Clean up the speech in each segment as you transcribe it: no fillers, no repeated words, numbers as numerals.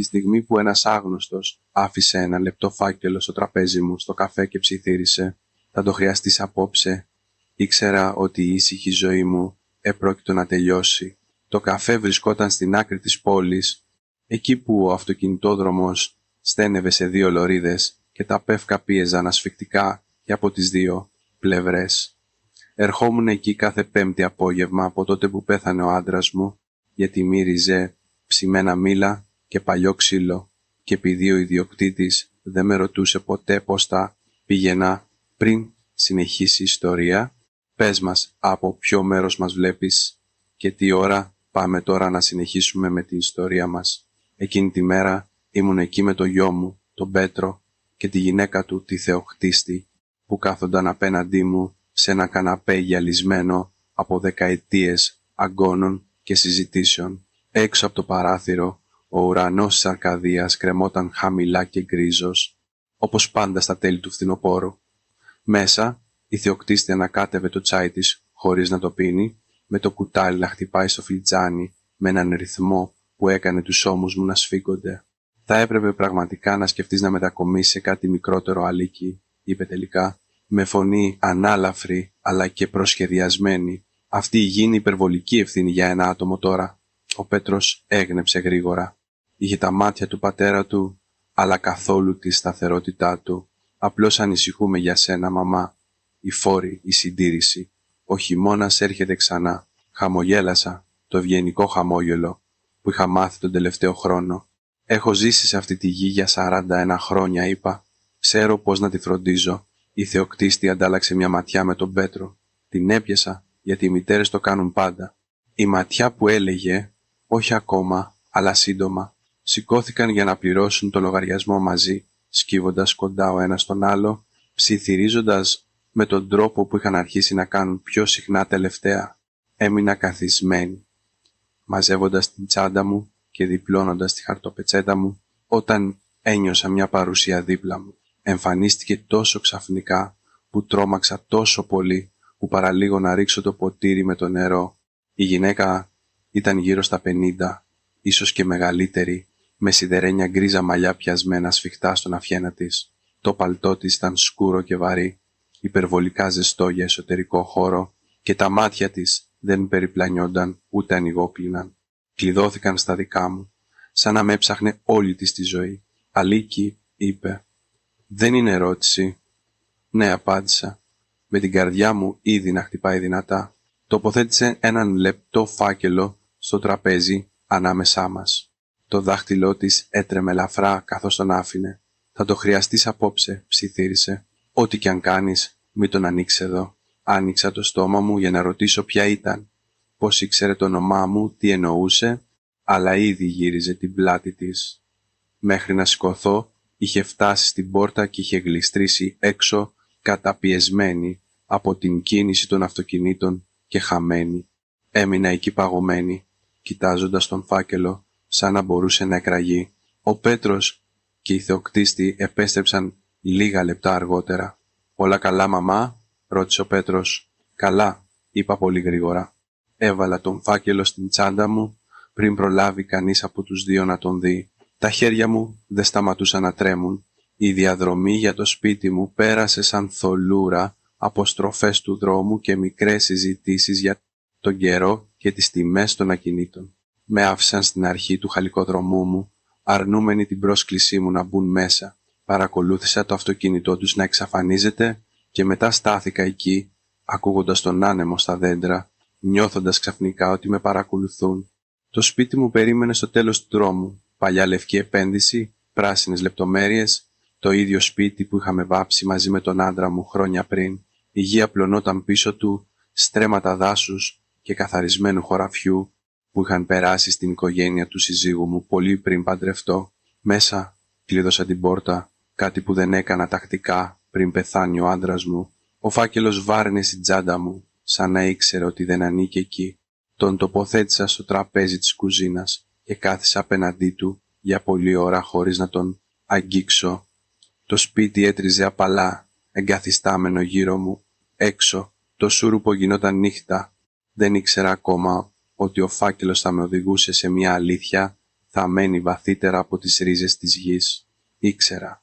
τη στιγμή που ένας άγνωστος άφησε ένα λεπτό φάκελο στο τραπέζι μου στο καφέ και ψιθύρισε «Θα το χρειαστείς απόψε», ήξερα ότι η ήσυχη ζωή μου επρόκειτο να τελειώσει. Το καφέ βρισκόταν στην άκρη της πόλης, εκεί που ο αυτοκινητόδρομος στένευε σε 2 λωρίδες και τα πεύκα πίεζαν ασφικτικά και από τις 2 πλευρές. Ερχόμουν εκεί κάθε Πέμπτη απόγευμα από τότε που πέθανε ο άντρας μου, γιατί μύριζε ψημένα μήλα και παλιό ξύλο, και επειδή ο ιδιοκτήτης δεν με ρωτούσε ποτέ πώς τα πήγαινα πριν συνεχίσει η ιστορία, πες μας από ποιο μέρος μας βλέπεις και τι ώρα πάμε τώρα να συνεχίσουμε με την ιστορία μας. Εκείνη τη μέρα ήμουν εκεί με το γιο μου, τον Πέτρο, και τη γυναίκα του, τη Θεοχτίστη, που κάθονταν απέναντί μου σε ένα καναπέ γυαλισμένο από δεκαετίες αγκώνων και συζητήσεων. Έξω από το παράθυρο, ο ουρανός της Αρκαδίας κρεμόταν χαμηλά και γκρίζος, όπως πάντα στα τέλη του φθινοπόρου. Μέσα, η Θεοκτίστη ανακάτευε το τσάι της χωρίς να το πίνει, με το κουτάλι να χτυπάει στο φλιτζάνι με έναν ρυθμό που έκανε τους ώμους μου να σφίγγονται. «Θα έπρεπε πραγματικά να σκεφτείς να μετακομίσεις σε κάτι μικρότερο, Αλίκη», είπε τελικά, με φωνή ανάλαφρη αλλά και προσχεδιασμένη. «Αυτή η γη είναι υπερβολική ευθύνη για ένα άτομο τώρα». Ο Πέτρος έγνεψε γρήγορα. Είχε τα μάτια του πατέρα του, αλλά καθόλου τη σταθερότητά του. «Απλώς ανησυχούμε για σένα, μαμά. Η φόρη, η συντήρηση. Ο χειμώνας έρχεται ξανά». Χαμογέλασα, το ευγενικό χαμόγελο που είχα μάθει τον τελευταίο χρόνο. «Έχω ζήσει σε αυτή τη γη για 41 χρόνια», είπα. «Ξέρω πώς να τη φροντίζω». Η Θεοκτίστη αντάλλαξε μια ματιά με τον Πέτρο. Την έπιασα, γιατί οι μητέρες το κάνουν πάντα. Η ματιά που έλεγε «όχι ακόμα, αλλά σύντομα». Σηκώθηκαν για να πληρώσουν το λογαριασμό μαζί, σκύβοντας κοντά ο ένας τον άλλο, ψιθυρίζοντας με τον τρόπο που είχαν αρχίσει να κάνουν πιο συχνά τελευταία. Έμεινα καθισμένη, μαζεύοντας την τσάντα μου και διπλώνοντας τη χαρτοπετσέτα μου, όταν ένιωσα μια παρουσία δίπλα μου. Εμφανίστηκε τόσο ξαφνικά που τρόμαξα τόσο πολύ που παραλίγο να ρίξω το ποτήρι με το νερό. Η γυναίκα ήταν γύρω στα 50, ίσως και μεγαλύτερη, με σιδερένια γκρίζα μαλλιά πιασμένα σφιχτά στον αφιένα της. Το παλτό της ήταν σκούρο και βαρύ, υπερβολικά ζεστό για εσωτερικό χώρο, και τα μάτια της δεν περιπλανιόνταν ούτε ανοιγόκλειναν. Κλειδώθηκαν στα δικά μου, σαν να με έψαχνε όλη της τη ζωή. «Αλίκη», είπε. «Δεν είναι ερώτηση». «Ναι», απάντησα, με την καρδιά μου ήδη να χτυπάει δυνατά. Τοποθέτησε έναν λεπτό φάκελο στο τραπέζι ανάμεσά μας. Το δάχτυλό της έτρεμε ελαφρά καθώς τον άφηνε. «Θα το χρειαστείς απόψε», ψιθύρισε. «Ό,τι κι αν κάνεις, μην τον ανοίξεις εδώ». Άνοιξα το στόμα μου για να ρωτήσω ποια ήταν, πώς ήξερε το όνομά μου, τι εννοούσε, αλλά ήδη γύριζε την πλάτη της. Μέχρι να σηκωθώ, είχε φτάσει στην πόρτα και είχε γλιστρήσει έξω, καταπιεσμένη από την κίνηση των αυτοκινήτων και χαμένη. Έμεινα εκεί παγωμένη, κοιτάζοντας τον φάκελο, σαν να μπορούσε να εκραγεί. Ο Πέτρος και η Θεοκτίστη επέστρεψαν λίγα λεπτά αργότερα. «Όλα καλά, μαμά?» ρώτησε ο Πέτρος. «Καλά», είπα πολύ γρήγορα. Έβαλα τον φάκελο στην τσάντα μου πριν προλάβει κανείς από τους 2 να τον δει. Τα χέρια μου δεν σταματούσαν να τρέμουν. Η διαδρομή για το σπίτι μου πέρασε σαν θολούρα από στροφές του δρόμου και μικρές συζητήσεις για τον καιρό και τις τιμές των ακινήτων. Με άφησαν στην αρχή του χαλικοδρομού μου, αρνούμενοι την πρόσκλησή μου να μπουν μέσα. Παρακολούθησα το αυτοκίνητό τους να εξαφανίζεται και μετά στάθηκα εκεί, ακούγοντας τον άνεμο στα δέντρα, νιώθοντας ξαφνικά ότι με παρακολουθούν. Το σπίτι μου περίμενε στο τέλος του δρόμου. Παλιά λευκή επένδυση, πράσινες λεπτομέρειες, το ίδιο σπίτι που είχαμε βάψει μαζί με τον άντρα μου χρόνια πριν. Η γη απλωνόταν πίσω του, στρέμματα δάσους και καθαρισμένου χωραφιού που είχαν περάσει στην οικογένεια του συζύγου μου πολύ πριν παντρευτώ. Μέσα κλείδωσα την πόρτα, κάτι που δεν έκανα τακτικά πριν πεθάνει ο άντρας μου. Ο φάκελος βάραινε στην τσάντα μου, σαν να ήξερε ότι δεν ανήκε εκεί. Τον τοποθέτησα στο τραπέζι της κουζίνας και κάθισα απέναντί του για πολλή ώρα χωρίς να τον αγγίξω. Το σπίτι έτριζε απαλά, εγκαθιστάμενο γύρω μου. Έξω, το σούρουπο γινόταν νύχτα. Δεν ήξερα ακόμα ότι ο φάκελος θα με οδηγούσε σε μια αλήθεια θαμμένη βαθύτερα από τις ρίζες της γης. Ήξερα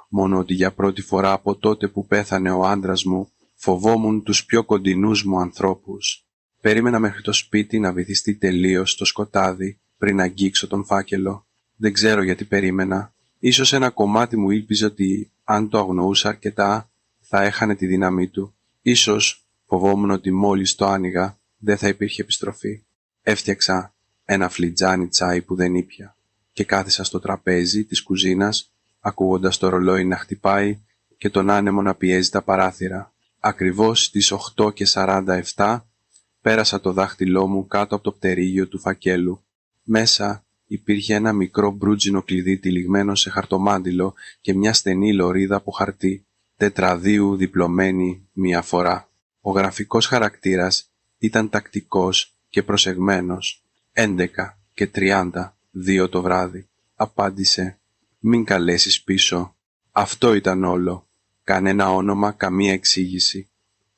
μόνο ότι για πρώτη φορά από τότε που πέθανε ο άντρας μου, φοβόμουν τους πιο κοντινούς μου ανθρώπους. Περίμενα μέχρι το σπίτι να βυθιστεί τελείως το σκοτάδι πριν αγγίξω τον φάκελο. Δεν ξέρω γιατί περίμενα. Ίσως ένα κομμάτι μου ήλπιζε ότι αν το αγνοούσα αρκετά θα έχανε τη δύναμή του. Ίσως φοβόμουν ότι μόλις το άνοιγα δεν θα υπήρχε επιστροφή. Έφτιαξα ένα φλιτζάνι τσάι που δεν ήπια και κάθισα στο τραπέζι της κουζίνας ακούγοντας το ρολόι να χτυπάει και τον άνεμο να πιέζει τα παράθυρα. Ακριβώς στις 8:47 πέρασα το δάχτυλό μου κάτω από το πτερίγιο του φακέλου. Μέσα υπήρχε ένα μικρό μπρούτζινο κλειδί τυλιγμένο σε χαρτομάντιλο και μια στενή λωρίδα από χαρτί, τετραδίου διπλωμένη μία φορά. Ο γραφικός χαρακτήρας ήταν τακτικός και προσεγμένος. 11:30, 2 το βράδυ. Απάντησε. Μην καλέσεις πίσω. Αυτό ήταν όλο. Κανένα όνομα, καμία εξήγηση.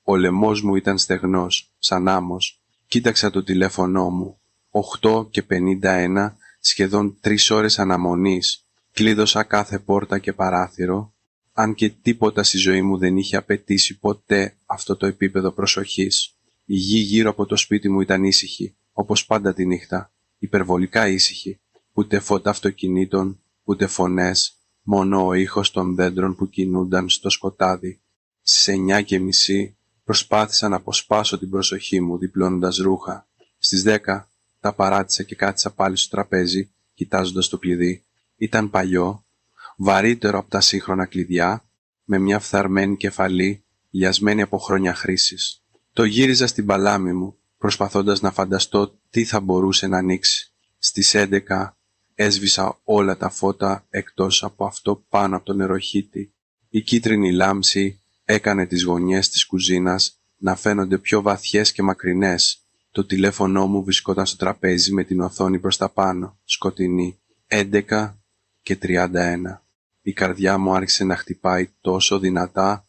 Ο λαιμός μου ήταν στεγνός, σαν άμμος. Κοίταξα το τηλέφωνό μου. 8:51, σχεδόν 3 ώρες αναμονής. Κλείδωσα κάθε πόρτα και παράθυρο, αν και τίποτα στη ζωή μου δεν είχε απαιτήσει ποτέ αυτό το επίπεδο προσοχής. Η γη γύρω από το σπίτι μου ήταν ήσυχη, όπως πάντα τη νύχτα, υπερβολικά ήσυχη. Ούτε φώτα αυτοκινήτων, ούτε φωνές, μόνο ο ήχος των δέντρων που κινούνταν στο σκοτάδι. Στις 9:30 προσπάθησα να αποσπάσω την προσοχή μου διπλώνοντας ρούχα. Στις 10 τα παράτησα και κάθισα πάλι στο τραπέζι, κοιτάζοντας το κλειδί. Ήταν παλιό, βαρύτερο από τα σύγχρονα κλειδιά, με μια φθαρμένη κεφαλή, λιασμένη από χρόνια χρήσης. Το γύριζα στην παλάμη μου, προσπαθώντας να φανταστώ τι θα μπορούσε να ανοίξει. Στις 11 έσβησα όλα τα φώτα εκτός από αυτό πάνω από τον νεροχύτη. Η κίτρινη λάμψη έκανε τις γωνιές της κουζίνας να φαίνονται πιο βαθιές και μακρινές. Το τηλέφωνό μου βρισκόταν στο τραπέζι με την οθόνη προς τα πάνω, σκοτεινή. 11:31. Η καρδιά μου άρχισε να χτυπάει τόσο δυνατά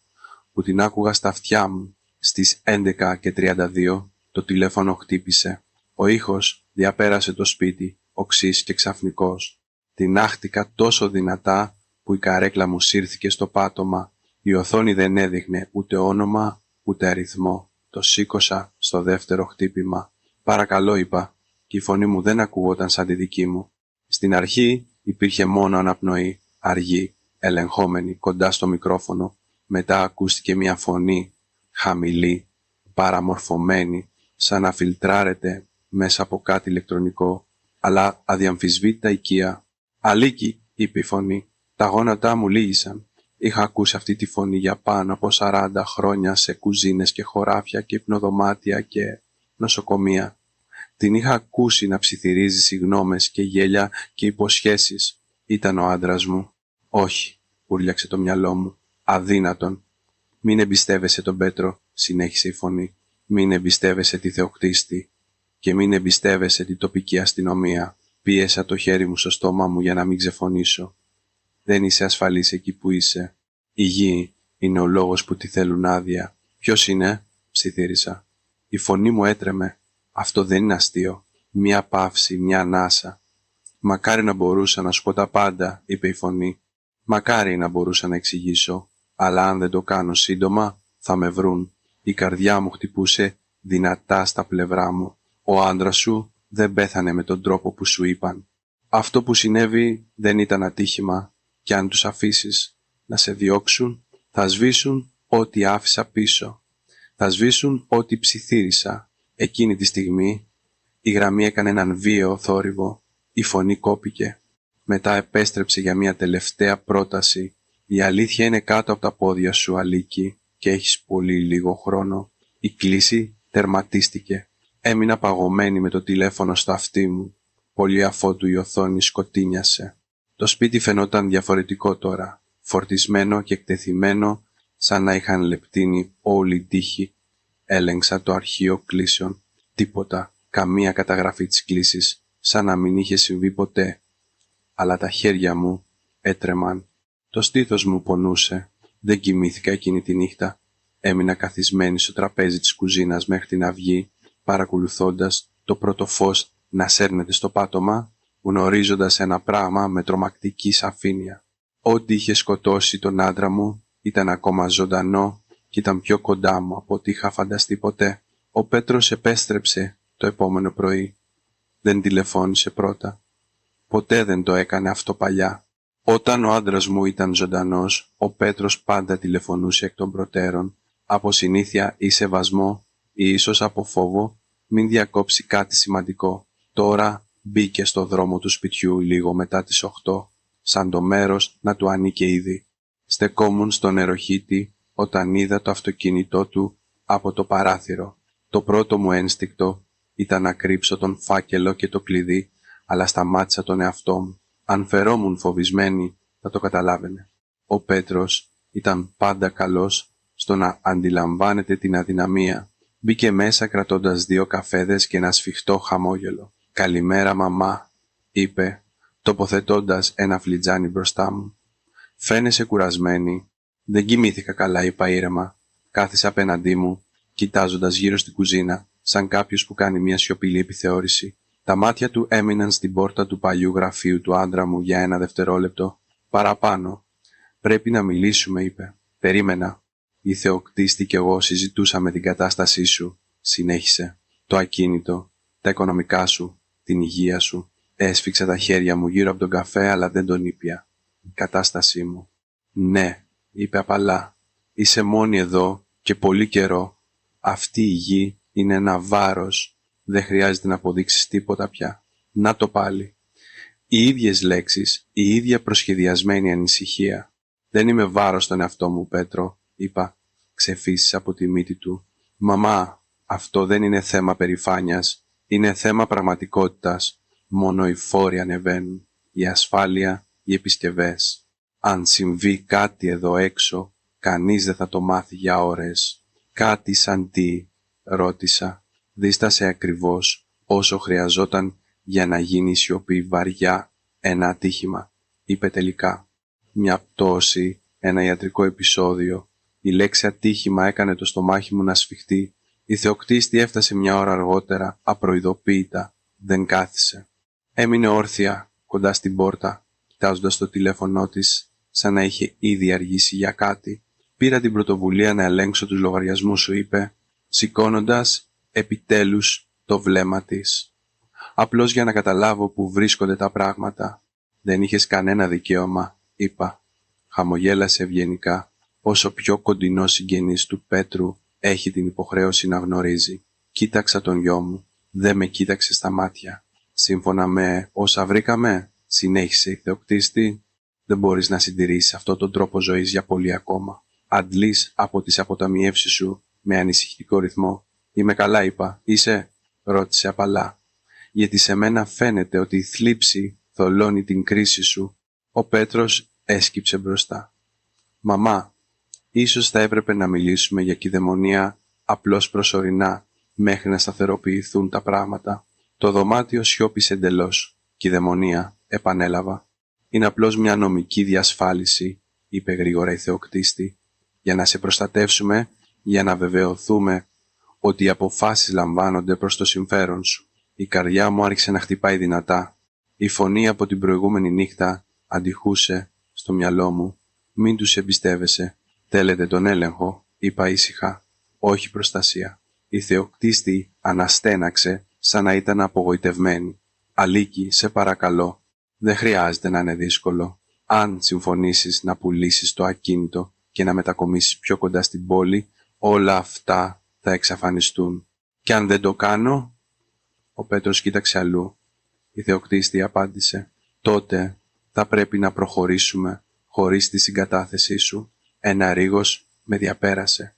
που την άκουγα στα αυτιά μου. Στις 11:32 το τηλέφωνο χτύπησε. Ο ήχος διαπέρασε το σπίτι, οξύς και ξαφνικός. Την άχτηκα τόσο δυνατά που η καρέκλα μου σύρθηκε στο πάτωμα. Η οθόνη δεν έδειχνε ούτε όνομα ούτε αριθμό. Το σήκωσα στο δεύτερο χτύπημα. «Παρακαλώ», είπα, και η φωνή μου δεν ακούγονταν σαν τη δική μου. Στην αρχή υπήρχε μόνο αναπνοή, αργή, ελεγχόμενη, κοντά στο μικρόφωνο. Μετά ακούστηκε μια φωνή, χαμηλή, παραμορφωμένη, σαν να φιλτράρεται μέσα από κάτι ηλεκτρονικό, αλλά αδιαμφισβήτητα οικία. «Αλίκη», είπε η φωνή, τα γόνατά μου λύγησαν. Είχα ακούσει αυτή τη φωνή για πάνω από 40 χρόνια σε κουζίνες και χωράφια και υπνοδωμάτια και νοσοκομεία. Την είχα ακούσει να ψιθυρίζει συγγνώμες και γέλια και υποσχέσεις. Ήταν ο άντρας μου. «Όχι», ούρλιαξε το μυαλό μου. «Αδύνατον». «Μην εμπιστεύεσαι τον Πέτρο», συνέχισε η φωνή. «Μην εμπιστεύεσαι τη θεοκτίστη και μην εμπιστεύεσαι την τοπική αστυνομία». Πίεσα το χέρι μου στο στόμα μου για να μην ξεφωνήσω. «Δεν είσαι ασφαλής εκεί που είσαι. Η γη είναι ο λόγος που τη θέλουν άδεια». «Ποιος είναι?» ψιθύρισα. Η φωνή μου έτρεμε. «Αυτό δεν είναι αστείο. Μια παύση, μια ανάσα». «Μακάρι να μπορούσα να σου πω τα πάντα», είπε η φωνή. «Μακάρι να μπορούσα να εξηγήσω, αλλά αν δεν το κάνω σύντομα θα με βρουν». Η καρδιά μου χτυπούσε δυνατά στα πλευρά μου. «Ο άντρας σου δεν πέθανε με τον τρόπο που σου είπαν. Αυτό που συνέβη δεν ήταν ατύχημα. Και αν τους αφήσεις να σε διώξουν, θα σβήσουν ό,τι άφησα πίσω. Θα σβήσουν ό,τι ψιθύρισα». Εκείνη τη στιγμή η γραμμή έκανε έναν βίαιο θόρυβο. Η φωνή κόπηκε. Μετά επέστρεψε για μια τελευταία πρόταση. «Η αλήθεια είναι κάτω από τα πόδια σου, Αλίκη, και έχεις πολύ λίγο χρόνο». Η κλίση τερματίστηκε. Έμεινα παγωμένη με το τηλέφωνο στο αυτί μου. Πολύ αφότου η οθόνη σκοτίνιασε. Το σπίτι φαινόταν διαφορετικό τώρα, φορτισμένο και εκτεθειμένο, σαν να είχαν λεπτύνει όλη η τύχη. Έλεγξα το αρχείο κλήσεων. Τίποτα, καμία καταγραφή της κλήσης, σαν να μην είχε συμβεί ποτέ. Αλλά τα χέρια μου έτρεμαν. Το στήθος μου πονούσε. Δεν κοιμήθηκα εκείνη τη νύχτα. Έμεινα καθισμένη στο τραπέζι της κουζίνας μέχρι την αυγή, παρακολουθώντας το πρώτο φως να σέρνεται στο πάτωμα γνωρίζοντας ένα πράγμα με τρομακτική σαφήνεια. Ό,τι είχε σκοτώσει τον άντρα μου ήταν ακόμα ζωντανό και ήταν πιο κοντά μου από ό,τι είχα φανταστεί ποτέ. Ο Πέτρος επέστρεψε το επόμενο πρωί. Δεν τηλεφώνησε πρώτα. Ποτέ δεν το έκανε αυτό παλιά. Όταν ο άντρας μου ήταν ζωντανός, ο Πέτρος πάντα τηλεφωνούσε εκ των προτέρων, από συνήθεια ή σεβασμό ή ίσως από φόβο μην διακόψει κάτι σημαντικό. Τώρα μπήκε στο δρόμο του σπιτιού λίγο μετά τις 8, σαν το μέρος να του ανήκε ήδη. Στεκόμουν στον νεροχύτη όταν είδα το αυτοκίνητό του από το παράθυρο. Το πρώτο μου ένστικτο ήταν να κρύψω τον φάκελο και το κλειδί, αλλά σταμάτησα τον εαυτό μου. Αν φερόμουν φοβισμένη, θα το καταλάβαινε. Ο Πέτρος ήταν πάντα καλός στο να αντιλαμβάνεται την αδυναμία. Μπήκε μέσα κρατώντας 2 καφέδες και ένα σφιχτό χαμόγελο. «Καλημέρα, μαμά», είπε, τοποθετώντας ένα φλιτζάνι μπροστά μου. «Φαίνεσαι κουρασμένη». «Δεν κοιμήθηκα καλά», είπα ήρεμα. Κάθισα απέναντί μου, κοιτάζοντας γύρω στην κουζίνα, σαν κάποιος που κάνει μια σιωπηλή επιθεώρηση. Τα μάτια του έμειναν στην πόρτα του παλιού γραφείου του άντρα μου για 1 δευτερόλεπτο. «Παραπάνω. Πρέπει να μιλήσουμε», είπε. «Περίμενα. Η Θεοκτίστη κι εγώ συζητούσαμε την κατάστασή σου», συνέχισε. «Το ακίνητο, τα οικονομικά σου, την υγεία σου». Έσφιξα τα χέρια μου γύρω από τον καφέ, αλλά δεν τον ήπια. «Η κατάστασή μου». «Ναι», είπε απαλά. «Είσαι μόνη εδώ και πολύ καιρό. Αυτή η γη είναι ένα βάρος. Δεν χρειάζεται να αποδείξεις τίποτα πια». Να το πάλι. Οι ίδιες λέξεις, η ίδια προσχεδιασμένη ανησυχία. «Δεν είμαι βάρος στον εαυτό μου, Πέτρο», είπα, ξεφύσεις από τη μύτη του. «Μαμά, αυτό δεν είναι θέμα περηφάνειας. Είναι θέμα πραγματικότητας. Μόνο οι φόροι ανεβαίνουν. Η ασφάλεια, οι επισκευές. Αν συμβεί κάτι εδώ έξω, κανείς δεν θα το μάθει για ώρες». «Κάτι σαν τι?» ρώτησα. Δίστασε ακριβώς όσο χρειαζόταν για να γίνει η σιωπή βαριά. «Ένα ατύχημα», είπε τελικά. «Μια πτώση, ένα ιατρικό επεισόδιο». Η λέξη ατύχημα έκανε το στομάχι μου να σφιχτεί. Η Θεοκτίστη έφτασε 1 ώρα αργότερα, απροειδοποίητα. Δεν κάθισε. Έμεινε όρθια, κοντά στην πόρτα, κοιτάζοντας το τηλέφωνό της, σαν να είχε ήδη αργήσει για κάτι. «Πήρα την πρωτοβουλία να ελέγξω τους λογαριασμούς σου», είπε, σηκώνοντας επιτέλους το βλέμμα της. «Απλώς για να καταλάβω που βρίσκονται τα πράγματα». «Δεν είχες κανένα δικαίωμα», είπα. Χαμογέλασε ευγενικά. «Όσο πιο κοντινό συγγενής του Πέτρου έχει την υποχρέωση να γνωρίζει». Κοίταξα τον γιο μου. Δεν με κοίταξε στα μάτια. «Σύμφωνα με όσα βρήκαμε», συνέχισε η Θεοκτίστη, «δεν μπορείς να συντηρήσεις αυτόν τον τρόπο ζωής για πολύ ακόμα. Αντλείς από τις αποταμιεύσεις σου με ανησυχητικό ρυθμό». «Είμαι καλά», είπα. «Είσαι?» ρώτησε απαλά. «Γιατί σε μένα φαίνεται ότι η θλίψη θολώνει την κρίση σου». Ο Πέτρος έσκυψε μπροστά. «Μαμά, ίσως θα έπρεπε να μιλήσουμε για κυδαιμονία απλώς προσωρινά, μέχρι να σταθεροποιηθούν τα πράγματα». Το δωμάτιο σιώπησε εντελώς. «Κυδαιμονία», επανέλαβα. «Είναι απλώς μια νομική διασφάλιση», είπε γρήγορα η Θεοκτίστη, «για να σε προστατεύσουμε, για να βεβαιωθούμε ότι οι αποφάσεις λαμβάνονται προς το συμφέρον σου». Η καρδιά μου άρχισε να χτυπάει δυνατά. Η φωνή από την προηγούμενη νύχτα αντιχούσε στο μυαλό μου. «Μην τους εμπιστεύεσαι. Θέλετε τον έλεγχο», είπα ήσυχα. «Όχι προστασία». Η Θεοκτίστη αναστέναξε σαν να ήταν απογοητευμένη. «Αλίκη, σε παρακαλώ, δεν χρειάζεται να είναι δύσκολο. Αν συμφωνήσεις να πουλήσεις το ακίνητο και να μετακομίσεις πιο κοντά στην πόλη, όλα αυτά θα εξαφανιστούν. Και αν δεν το κάνω?» Ο Πέτρος κοίταξε αλλού. Η Θεοκτίστη απάντησε. «Τότε θα πρέπει να προχωρήσουμε χωρίς τη συγκατάθεσή σου». Ένα ρίγος με διαπέρασε.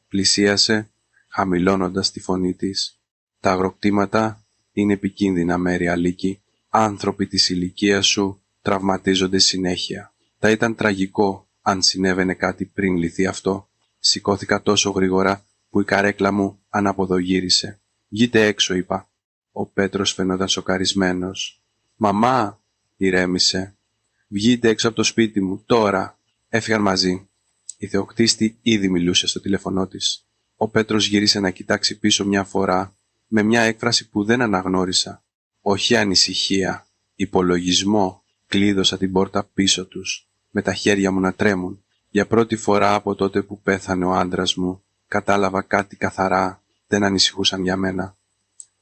Πλησίασε, χαμηλώνοντας τη φωνή της. «Τα αγροκτήματα είναι επικίνδυνα μέρη, Αλίκη. Άνθρωποι της ηλικίας σου τραυματίζονται συνέχεια. Θα ήταν τραγικό αν συνέβαινε κάτι πριν λυθεί αυτό». Σηκώθηκα τόσο γρήγορα που η καρέκλα μου αναποδογύρισε. «Βγείτε έξω», είπα. Ο Πέτρος φαινόταν σοκαρισμένος. «Μαμά», ηρέμησε. «Βγείτε έξω από το σπίτι μου, τώρα». Έφυγαν μαζί. Η Θεοκτίστη ήδη μιλούσε στο τηλέφωνό της. Ο Πέτρος γύρισε να κοιτάξει πίσω μια φορά, με μια έκφραση που δεν αναγνώρισα. «Όχι ανησυχία», υπολογισμό κλείδωσα την πόρτα πίσω τους, με τα χέρια μου να τρέμουν. Για πρώτη φορά από τότε που πέθανε ο άντρας μου, κατάλαβα κάτι καθαρά, δεν ανησυχούσαν για μένα.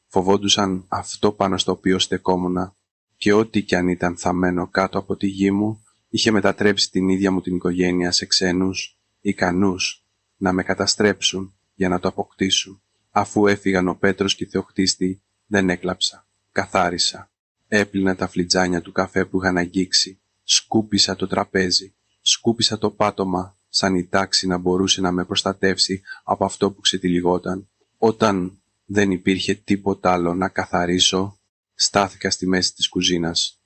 Φοβόντουσαν αυτό πάνω στο οποίο στεκόμουνα και ό,τι κι αν ήταν θαμμένο κάτω από τη γη μου, είχε μετατρέψει την ίδια μου την οικογένεια σε ξένους, ικανούς να με καταστρέψουν για να το αποκτήσουν. Αφού έφυγαν ο Πέτρος και η Θεοχτίστη, δεν έκλαψα. Καθάρισα. Έπλυνα τα φλιτζάνια του καφέ που είχαν αγγίξει. Σκούπισα το τραπέζι. Σκούπισα το πάτωμα, σαν η τάξη να μπορούσε να με προστατεύσει από αυτό που ξετυλιγόταν. Όταν δεν υπήρχε τίποτα άλλο να καθαρίσω, στάθηκα στη μέση της κουζίνας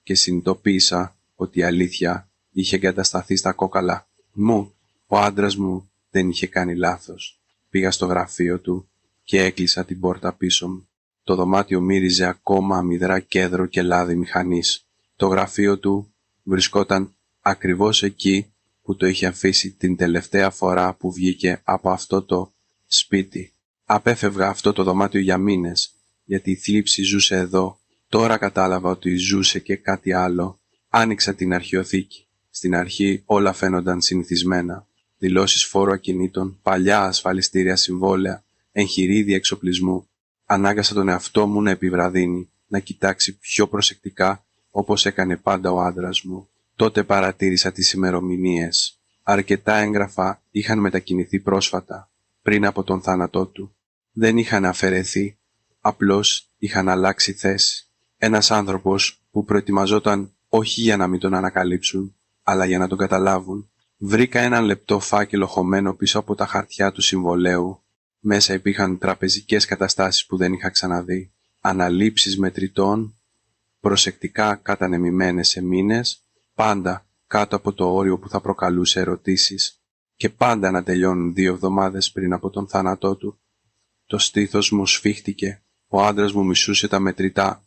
και συνειδητοποίησα ότι η αλήθεια είχε εγκατασταθεί στα κόκαλα μου. Ο άντρας μου δεν είχε κάνει λάθος. Πήγα στο γραφείο του και έκλεισα την πόρτα πίσω μου. Το δωμάτιο μύριζε ακόμα αμυδρά κέδρο και λάδι μηχανής. Το γραφείο του βρισκόταν ακριβώς εκεί που το είχε αφήσει την τελευταία φορά που βγήκε από αυτό το σπίτι. Απέφευγα αυτό το δωμάτιο για μήνες, γιατί η θλίψη ζούσε εδώ. Τώρα κατάλαβα ότι ζούσε και κάτι άλλο. Άνοιξα την αρχαιοθήκη. Στην αρχή όλα φαίνονταν συνηθισμένα. Δηλώσεις φόρου ακινήτων, παλιά ασφαλιστήρια συμβόλαια, εγχειρίδια εξοπλισμού. Ανάγκασα τον εαυτό μου να επιβραδύνει, να κοιτάξει πιο προσεκτικά όπως έκανε πάντα ο άντρας μου. Τότε παρατήρησα τις ημερομηνίες. Αρκετά έγγραφα είχαν μετακινηθεί πρόσφατα, πριν από τον θάνατό του. Δεν είχαν αφαιρεθεί, απλώς είχαν αλλάξει θέση. Ένας άνθρωπος που προετοιμαζόταν όχι για να μην τον ανακαλύψουν, αλλά για να τον καταλάβουν. Βρήκα έναν λεπτό φάκελο χωμένο πίσω από τα χαρτιά του συμβολέου. Μέσα υπήρχαν τραπεζικές καταστάσεις που δεν είχα ξαναδεί. Αναλήψεις μετρητών, προσεκτικά κατανεμημένες σε μήνες, πάντα κάτω από το όριο που θα προκαλούσε ερωτήσεις και πάντα να τελειώνουν 2 εβδομάδες πριν από τον θάνατό του. Το στήθος μου σφίχτηκε. Ο άντρας μου μισούσε τα μετρητά.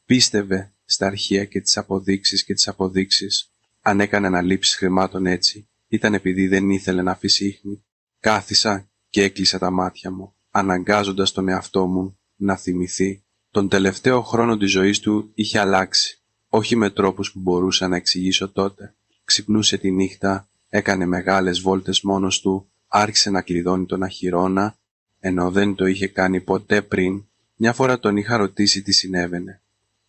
Πίστευε στα αρχεία και τις αποδείξεις. Αν έκανε αναλήψεις χρημάτων έτσι, ήταν επειδή δεν ήθελε να αφήσει ίχνη. Κάθισα και έκλεισα τα μάτια μου, αναγκάζοντας τον εαυτό μου να θυμηθεί. Τον τελευταίο χρόνο της ζωής του είχε αλλάξει, όχι με τρόπους που μπορούσα να εξηγήσω τότε. Ξυπνούσε τη νύχτα, έκανε μεγάλες βόλτες μόνος του, άρχισε να κλειδώνει τον αχυρώνα, ενώ δεν το είχε κάνει ποτέ πριν. Μια φορά τον είχα ρωτήσει τι συνέβαινε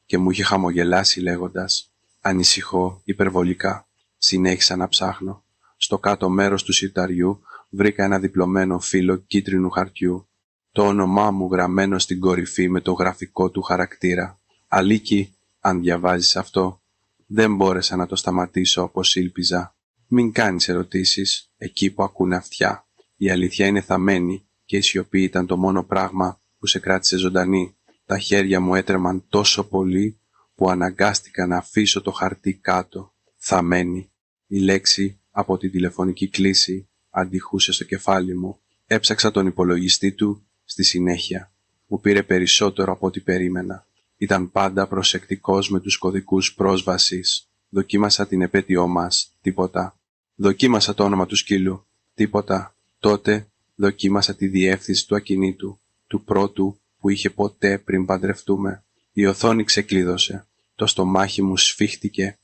και μου είχε χαμογελάσει λέγοντας «Ανησυχώ υπερβολικά». Συνέχισα να ψάχνω. Στο κάτω μέρος του συρταριού βρήκα ένα διπλωμένο φύλλο κίτρινου χαρτιού. Το όνομά μου γραμμένο στην κορυφή με το γραφικό του χαρακτήρα. «Αλίκη, αν διαβάζεις αυτό». Δεν μπόρεσα να το σταματήσω όπως ήλπιζα. «Μην κάνεις ερωτήσεις εκεί που ακούνε αυτιά. Η αλήθεια είναι θαμμένη και η σιωπή ήταν το μόνο πράγμα που σε κράτησε ζωντανή». Τα χέρια μου έτρεμαν τόσο πολύ που αναγκάστηκα να αφήσω το χαρτί κάτω. «Θαμμένη». Η λέξη από τη τηλεφωνική κλήση αντιχούσε στο κεφάλι μου. Έψαξα τον υπολογιστή του στη συνέχεια. Μου πήρε περισσότερο από ό,τι περίμενα. Ήταν πάντα προσεκτικός με τους κωδικούς πρόσβασης. Δοκίμασα την επέτειό μας. Τίποτα. Δοκίμασα το όνομα του σκύλου. Τίποτα. Τότε δοκίμασα τη διεύθυνση του ακινήτου, του πρώτου που είχε ποτέ πριν παντρευτούμε. Η οθόνη ξεκλείδωσε. Το στομάχι μου σφίχτηκε.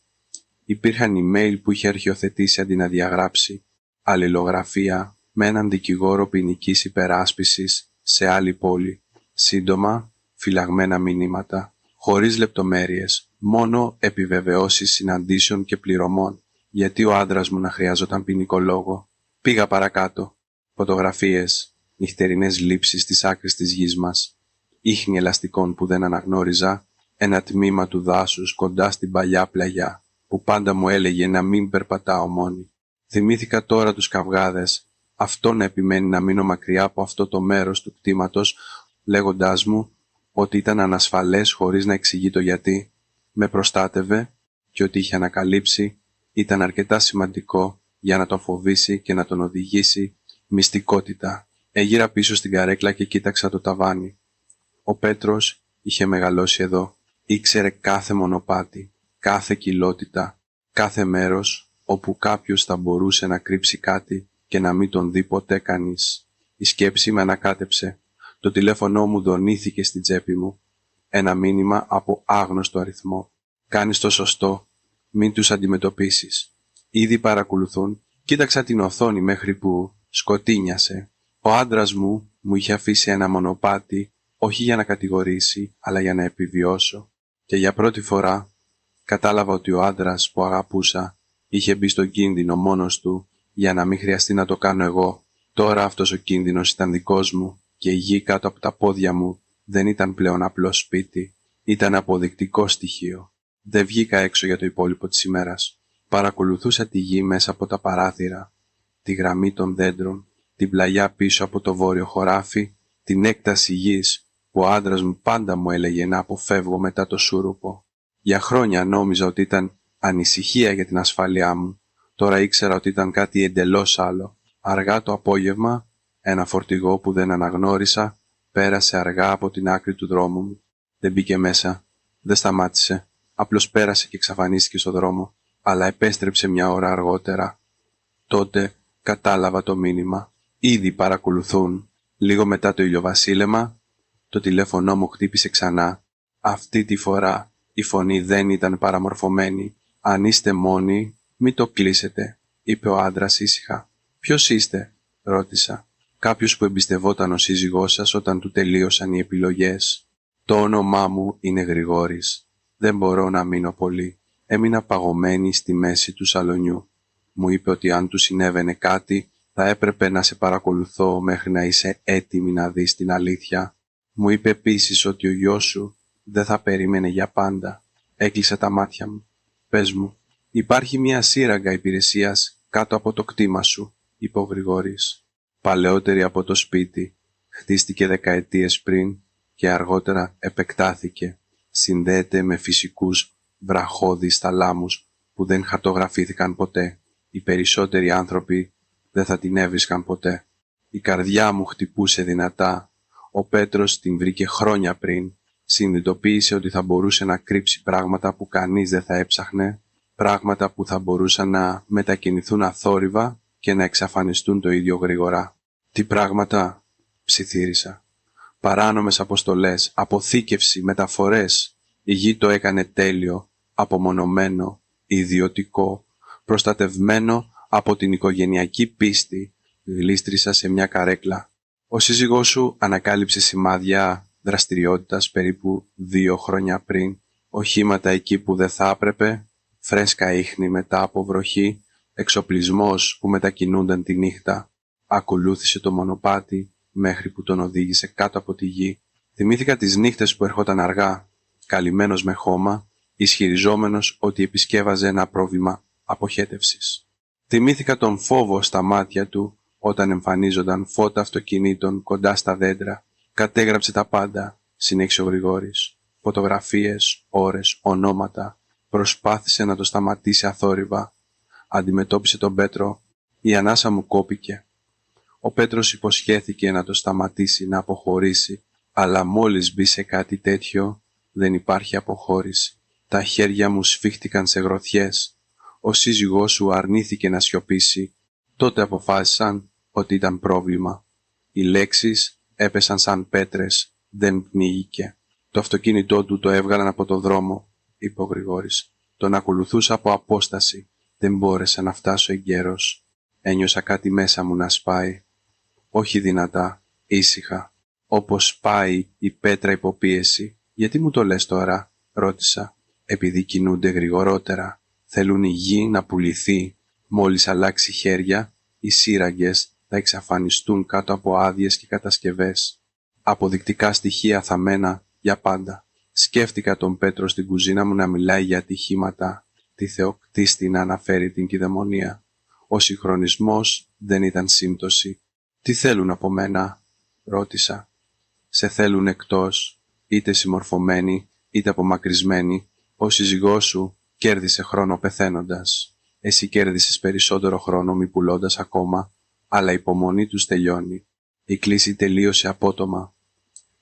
Υπήρχαν email που είχε αρχιοθετήσει αντί να διαγράψει. Αλληλογραφία με έναν δικηγόρο ποινικής υπεράσπισης σε άλλη πόλη. Σύντομα, φυλαγμένα μηνύματα, χωρίς λεπτομέρειες, μόνο επιβεβαιώσεις συναντήσεων και πληρωμών. Γιατί ο άντρας μου να χρειάζονταν ποινικό λόγο. Πήγα παρακάτω. Φωτογραφίες, νυχτερινές λήψεις της άκρης της γης μας. Ίχνη ελαστικών που δεν αναγνώριζα. Ένα τμήμα του δάσους κοντά στην παλιά πλαγιά, που πάντα μου έλεγε να μην περπατάω μόνη. Θυμήθηκα τώρα τους καυγάδες, αυτό να επιμένει να μείνω μακριά από αυτό το μέρος του κτήματος, λέγοντάς μου ότι ήταν ανασφαλές χωρίς να εξηγεί το γιατί. Με προστάτευε και ότι είχε ανακαλύψει ήταν αρκετά σημαντικό για να τον φοβήσει και να τον οδηγήσει μυστικότητα. Έγειρα πίσω στην καρέκλα και κοίταξα το ταβάνι. Ο Πέτρος είχε μεγαλώσει εδώ. Ήξερε κάθε μονοπάτι, κάθε κοιλότητα, κάθε μέρος όπου κάποιος θα μπορούσε να κρύψει κάτι και να μην τον δει ποτέ κανείς. Η σκέψη με ανακάτεψε. Το τηλέφωνό μου δονήθηκε στην τσέπη μου. Ένα μήνυμα από άγνωστο αριθμό. Κάνεις το σωστό. Μην τους αντιμετωπίσεις. Ήδη παρακολουθούν. Κοίταξα την οθόνη μέχρι που σκοτίνιασε. Ο άντρας μου είχε αφήσει ένα μονοπάτι, όχι για να κατηγορήσει, αλλά για να επιβιώσω. Και για πρώτη φορά κατάλαβα ότι ο άντρας που αγαπούσα είχε μπει στο κίνδυνο μόνος του για να μην χρειαστεί να το κάνω εγώ. Τώρα αυτός ο κίνδυνος ήταν δικός μου και η γη κάτω από τα πόδια μου δεν ήταν πλέον απλό σπίτι. Ήταν αποδεικτικό στοιχείο. Δεν βγήκα έξω για το υπόλοιπο της ημέρας. Παρακολουθούσα τη γη μέσα από τα παράθυρα, τη γραμμή των δέντρων, την πλαγιά πίσω από το βόρειο χωράφι, την έκταση γης που ο άντρας μου πάντα μου έλεγε να αποφεύγω μετά το σούρουπο. Για χρόνια νόμιζα ότι ήταν ανησυχία για την ασφάλειά μου. Τώρα ήξερα ότι ήταν κάτι εντελώς άλλο. Αργά το απόγευμα, ένα φορτηγό που δεν αναγνώρισα πέρασε αργά από την άκρη του δρόμου μου. Δεν μπήκε μέσα, δεν σταμάτησε, απλώς πέρασε και εξαφανίστηκε στο δρόμο, αλλά επέστρεψε μια ώρα αργότερα. Τότε κατάλαβα το μήνυμα. Ήδη παρακολουθούν. Λίγο μετά το ηλιοβασίλεμα, το τηλέφωνό μου χτύπησε ξανά. Αυτή τη φορά η φωνή δεν ήταν παραμορφωμένη. «Αν είστε μόνοι, μην το κλείσετε», είπε ο άντρας ήσυχα. «Ποιος είστε?» ρώτησα. «Κάποιος που εμπιστευόταν ο σύζυγός σας όταν του τελείωσαν οι επιλογές. Το όνομά μου είναι Γρηγόρης. Δεν μπορώ να μείνω πολύ. Έμεινα παγωμένη στη μέση του σαλονιού. Μου είπε ότι αν του συνέβαινε κάτι, θα έπρεπε να σε παρακολουθώ μέχρι να είσαι έτοιμη να δεις την αλήθεια. Μου είπε επίσης ότι ο γιος σου δεν θα περίμενε για πάντα». Έκλεισα τα μάτια μου. «Πες μου, υπάρχει μια σύραγγα υπηρεσίας κάτω από το κτήμα σου», είπε ο Γρηγόρης. «Παλαιότερη από το σπίτι. Χτίστηκε δεκαετίες πριν και αργότερα επεκτάθηκε. Συνδέεται με φυσικούς βραχώδεις θαλάμους που δεν χαρτογραφήθηκαν ποτέ. Οι περισσότεροι άνθρωποι δεν θα την έβρισκαν ποτέ. Η καρδιά μου χτυπούσε δυνατά. Ο Πέτρος την βρήκε χρόνια πριν. Συνειδητοποίησε ότι θα μπορούσε να κρύψει πράγματα που κανείς δεν θα έψαχνε, πράγματα που θα μπορούσαν να μετακινηθούν αθόρυβα και να εξαφανιστούν το ίδιο γρήγορα. «Τι πράγματα?» ψιθύρισα. «Παράνομες αποστολές, αποθήκευση, μεταφορές. Η γη το έκανε τέλειο, απομονωμένο, ιδιωτικό, προστατευμένο από την οικογενειακή πίστη», γλίστρισα σε μια καρέκλα. «Ο σύζυγός σου ανακάλυψε σημάδια δραστηριότητας περίπου 2 χρόνια πριν. Οχήματα εκεί που δεν θα έπρεπε, φρέσκα ίχνη μετά από βροχή, εξοπλισμός που μετακινούνταν τη νύχτα. Ακολούθησε το μονοπάτι μέχρι που τον οδήγησε κάτω από τη γη. Θυμήθηκα τις νύχτες που ερχόταν αργά, καλυμμένος με χώμα, ισχυριζόμενος ότι επισκέβαζε ένα πρόβλημα αποχέτευσης. Θυμήθηκα τον φόβο στα μάτια του όταν εμφανίζονταν φώτα αυτοκινήτων κοντά στα δέντρα. «Κατέγραψε τα πάντα», συνέχισε ο Γρηγόρης. «Φωτογραφίες, ώρες, ονόματα». Προσπάθησε να το σταματήσει αθόρυβα. Αντιμετώπισε τον Πέτρο. Η ανάσα μου κόπηκε. Ο Πέτρος υποσχέθηκε να το σταματήσει, να αποχωρήσει. Αλλά μόλις μπει σε κάτι τέτοιο, δεν υπάρχει αποχώρηση. Τα χέρια μου σφίχτηκαν σε γροθιές. Ο σύζυγός σου αρνήθηκε να σιωπήσει. Τότε αποφάσισαν ότι ήταν πρόβλημα. Οι λέξεις έπεσαν σαν πέτρες. Δεν πνίγηκε. «Το αυτοκίνητό του το έβγαλαν από το δρόμο», είπε ο Γρηγόρης. «Τον ακολουθούσα από απόσταση. Δεν μπόρεσα να φτάσω εγκαίρος. Ένιωσα κάτι μέσα μου να σπάει. Όχι δυνατά, ήσυχα. Όπως σπάει η πέτρα υποπίεση». «Γιατί μου το λες τώρα?» ρώτησα. «Επειδή κινούνται γρηγορότερα. Θέλουν η γη να πουληθεί. Μόλις αλλάξει χέρια, οι σύραγγες θα εξαφανιστούν κάτω από άδειες και κατασκευές. Αποδεικτικά στοιχεία θαμμένα για πάντα». Σκέφτηκα τον Πέτρο στην κουζίνα μου να μιλάει για ατυχήματα, τη θεοκτίστη να αναφέρει την κυδαιμονία. Ο συγχρονισμός δεν ήταν σύμπτωση. «Τι θέλουν από μένα?» ρώτησα. «Σε θέλουν εκτός, είτε συμμορφωμένοι, είτε απομακρυσμένοι. Ο σύζυγός σου κέρδισε χρόνο πεθαίνοντας. Εσύ κέρδισες περισσότερο χρόνο μη πουλώντας ακόμα, αλλά η υπομονή τους τελειώνει. Η κλίση τελείωσε απότομα».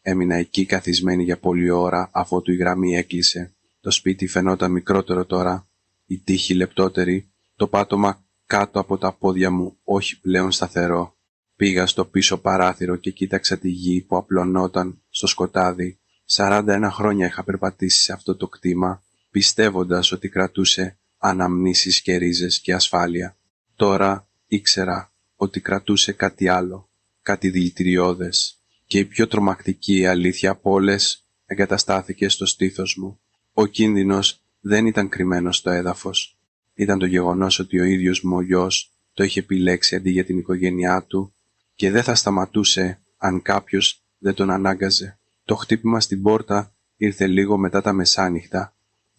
Έμεινα εκεί καθισμένη για πολλή ώρα αφότου η γραμμή έκλεισε. Το σπίτι φαινόταν μικρότερο τώρα, η τύχη λεπτότερη, το πάτωμα κάτω από τα πόδια μου όχι πλέον σταθερό. Πήγα στο πίσω παράθυρο και κοίταξα τη γη που απλωνόταν στο σκοτάδι, 41 χρόνια είχα περπατήσει σε αυτό το κτήμα, πιστεύοντας ότι κρατούσε αναμνήσεις και ρίζες και ασφάλεια. Τώρα ήξερα ότι κρατούσε κάτι άλλο, κάτι δηλητηριώδες, και η πιο τρομακτική αλήθεια από όλες εγκαταστάθηκε στο στήθος μου. Ο κίνδυνος δεν ήταν κρυμμένος στο έδαφος. Ήταν το γεγονός ότι ο ίδιος μου ο γιος το είχε επιλέξει αντί για την οικογένειά του και δεν θα σταματούσε αν κάποιος δεν τον ανάγκαζε. Το χτύπημα στην πόρτα ήρθε λίγο μετά τα μεσάνυχτα.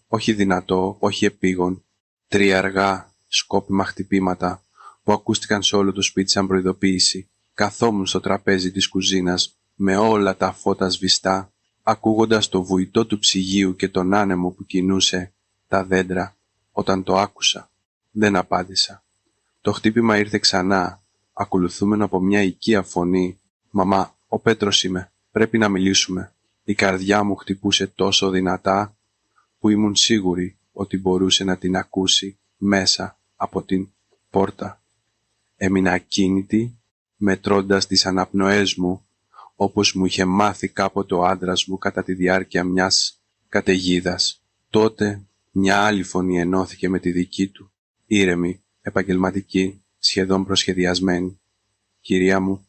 Όχι δυνατό, όχι επίγον. 3 αργά, σκόπιμα χτυπήματα που ακούστηκαν σε όλο το σπίτι σαν προειδοποίηση. Καθόμουν στο τραπέζι της κουζίνας με όλα τα φώτα σβηστά, ακούγοντας το βουητό του ψυγείου και τον άνεμο που κινούσε τα δέντρα. Όταν το άκουσα, δεν απάντησα. Το χτύπημα ήρθε ξανά, ακολουθούμενο από μια οικία φωνή. «Μαμά, ο Πέτρος είμαι, πρέπει να μιλήσουμε». Η καρδιά μου χτυπούσε τόσο δυνατά που ήμουν σίγουρη ότι μπορούσε να την ακούσει μέσα από την πόρτα. Έμεινα ακίνητη, μετρώντας τις αναπνοές μου, όπως μου είχε μάθει κάποτε ο άντρας μου κατά τη διάρκεια μιας καταιγίδας. Τότε μια άλλη φωνή ενώθηκε με τη δική του, ήρεμη, επαγγελματική, σχεδόν προσχεδιασμένη. «Κυρία μου,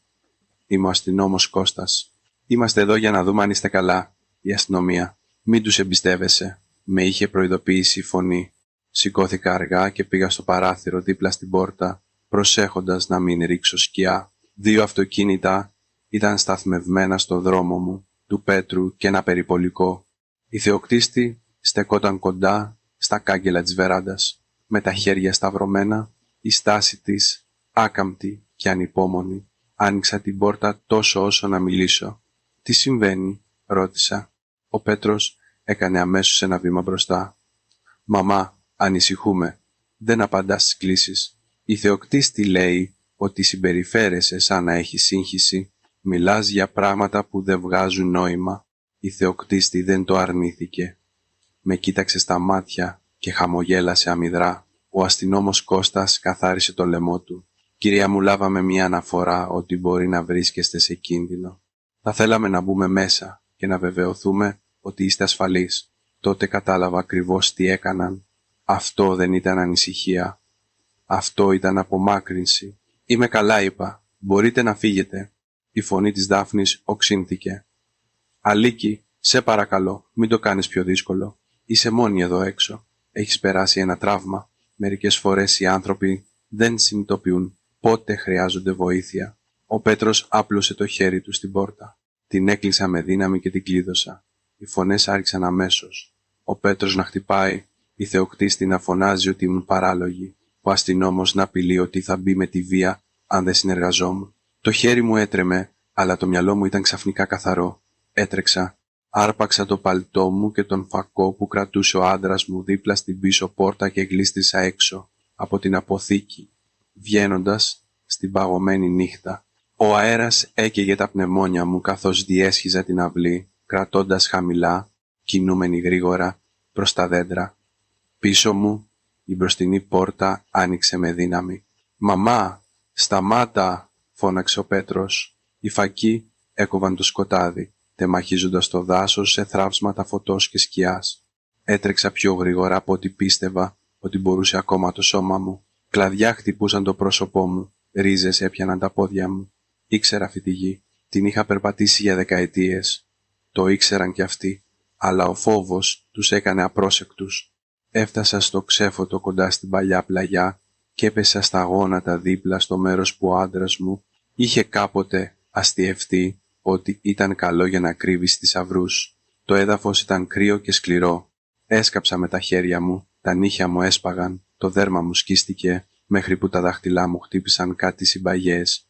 είμαι ο αστυνόμος Κώστας. Είμαστε εδώ για να δούμε αν είστε καλά. Η αστυνομία. Μην τους εμπιστεύεσαι», με είχε προειδοποιήσει η φωνή. Σηκώθηκα αργά και πήγα στο παράθυρο δίπλα στην πόρτα, προσέχοντας να μην ρίξω σκιά. 2 αυτοκίνητα ήταν σταθμευμένα στο δρόμο μου, του Πέτρου και ένα περιπολικό. Η θεοκτίστη στεκόταν κοντά στα κάγκελα της βεράντας, με τα χέρια σταυρωμένα, η στάση της άκαμπτη και ανυπόμονη. Άνοιξα την πόρτα τόσο όσο να μιλήσω. «Τι συμβαίνει?» ρώτησα. Ο Πέτρος έκανε αμέσως ένα βήμα μπροστά. «Μαμά, ανησυχούμε. Δεν απαντάς στις κλήσεις. Η θεοκτίστη λέει ότι συμπεριφέρεσαι σαν να έχει σύγχυση. Μιλάς για πράγματα που δεν βγάζουν νόημα». Η θεοκτίστη δεν το αρνήθηκε. Με κοίταξε στα μάτια και χαμογέλασε αμυδρά. Ο αστυνόμος Κώστας καθάρισε το λαιμό του. «Κυρία μου, λάβαμε μια αναφορά ότι μπορεί να βρίσκεστε σε κίνδυνο. Θα θέλαμε να μπούμε μέσα και να βεβαιωθούμε ότι είστε ασφαλείς». Τότε κατάλαβα ακριβώς τι έκαναν. Αυτό δεν ήταν ανησυχία. Αυτό ήταν απομάκρυνση. «Είμαι καλά», είπα. «Μπορείτε να φύγετε». Η φωνή της Δάφνης οξύνθηκε. «Αλίκη, σε παρακαλώ, μην το κάνεις πιο δύσκολο. Είσαι μόνη εδώ έξω. Έχεις περάσει ένα τραύμα. Μερικές φορές οι άνθρωποι δεν συνειδητοποιούν πότε χρειάζονται βοήθεια». Ο Πέτρος άπλωσε το χέρι του στην πόρτα. Την έκλεισα με δύναμη και την κλείδωσα. Οι φωνές άρχισαν αμέσως. Ο Πέτρος να χτυπάει, η θεοκτίστη να φωνάζει ότι ήμουν παράλογη, ο αστυνόμος να απειλεί ότι θα μπει με τη βία αν δεν συνεργαζόμουν. Το χέρι μου έτρεμε, αλλά το μυαλό μου ήταν ξαφνικά καθαρό. Έτρεξα, άρπαξα το παλτό μου και τον φακό που κρατούσε ο άντρας μου δίπλα στην πίσω πόρτα και γλίστρισα έξω από την αποθήκη, βγαίνοντας στην παγωμένη νύχτα. Ο αέρας έκαιγε τα πνευμόνια μου καθώς διέσχιζα την αυλή, κρατώντας χαμηλά, κινούμενη γρήγορα, προς τα δέντρα. Πίσω μου, η μπροστινή πόρτα άνοιξε με δύναμη. «Μαμά, σταμάτα!» φώναξε ο Πέτρος. Οι φακοί έκοβαν το σκοτάδι, τεμαχίζοντας το δάσος σε θράψματα φωτός και σκιάς. Έτρεξα πιο γρήγορα από ό,τι πίστευα ότι μπορούσε ακόμα το σώμα μου. Κλαδιά χτυπούσαν το πρόσωπό μου, ρίζες έπιαναν τα πόδια μου. Ήξερα αυτή τη γη. Την είχα περπατήσει για δεκαετίες. Το ήξεραν κι αυτοί, αλλά ο φόβος τους έκανε απρόσεκτους. Έφτασα στο ξέφωτο κοντά στην παλιά πλαγιά και έπεσα στα γόνατα δίπλα στο μέρος που ο άντρας μου είχε κάποτε αστιευτεί ότι ήταν καλό για να κρύβει θησαυρούς. Το έδαφος ήταν κρύο και σκληρό. Έσκαψα με τα χέρια μου, τα νύχια μου έσπαγαν, το δέρμα μου σκίστηκε μέχρι που τα δάχτυλά μου χτύπησαν κάτι συμπαγιές.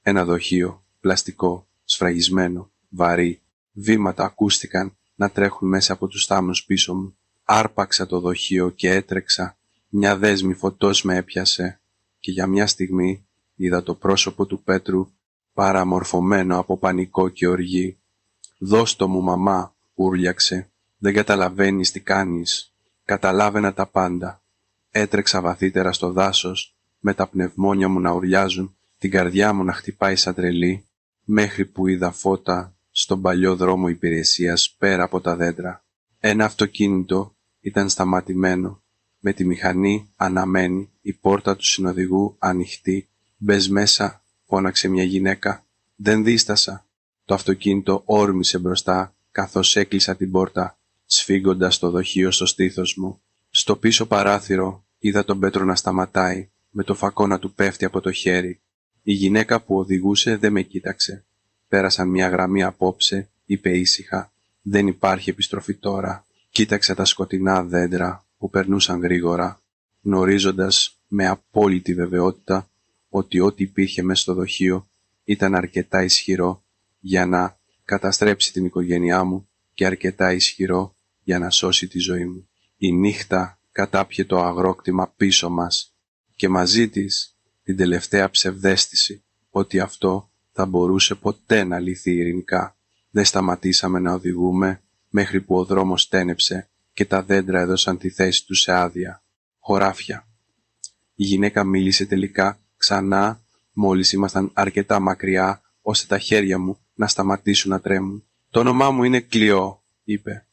Ένα δοχείο, πλαστικό, σφραγισμένο, βαρύ. Βήματα ακούστηκαν να τρέχουν μέσα από τους θάμνους πίσω μου. Άρπαξα το δοχείο και έτρεξα. Μια δέσμη φωτός με έπιασε και για μια στιγμή είδα το πρόσωπο του Πέτρου παραμορφωμένο από πανικό και οργή. «Δώσ' το μου, μαμά», ούρλιαξε. «Δεν καταλαβαίνεις τι κάνεις». Καταλάβαινα τα πάντα. Έτρεξα βαθύτερα στο δάσος, με τα πνευμόνια μου να ουρλιάζουν, την καρδιά μου να χτυπάει σαν τρελή, μέχρι που είδα φώτα στον παλιό δρόμο υπηρεσίας πέρα από τα δέντρα. Ένα αυτοκίνητο ήταν σταματημένο, με τη μηχανή αναμένη, η πόρτα του συνοδηγού ανοιχτή. «Μπες μέσα», φώναξε μια γυναίκα. Δεν δίστασα. Το αυτοκίνητο όρμησε μπροστά, καθώς έκλεισα την πόρτα, σφίγγοντας το δοχείο στο στήθος μου. Στο πίσω παράθυρο είδα τον Πέτρο να σταματάει, με το φακό να του πέφτει από το χέρι. Η γυναίκα που οδηγούσε δεν με κοίταξε. «Πέρασαν μια γραμμή απόψε», είπε ήσυχα. «Δεν υπάρχει επιστροφή τώρα». Κοίταξα τα σκοτεινά δέντρα που περνούσαν γρήγορα, γνωρίζοντας με απόλυτη βεβαιότητα ότι ό,τι υπήρχε μέσα στο δοχείο ήταν αρκετά ισχυρό για να καταστρέψει την οικογένειά μου και αρκετά ισχυρό για να σώσει τη ζωή μου. Η νύχτα κατάπιε το αγρόκτημα πίσω μας και μαζί της την τελευταία ψευδαίσθηση ότι αυτό θα μπορούσε ποτέ να λυθεί ειρηνικά. Δεν σταματήσαμε να οδηγούμε μέχρι που ο δρόμος τένεψε και τα δέντρα έδωσαν τη θέση τους σε άδεια. Χωράφια. Η γυναίκα μίλησε τελικά ξανά μόλις ήμασταν αρκετά μακριά ώστε τα χέρια μου να σταματήσουν να τρέμουν. «Το όνομά μου είναι Κλειό», είπε.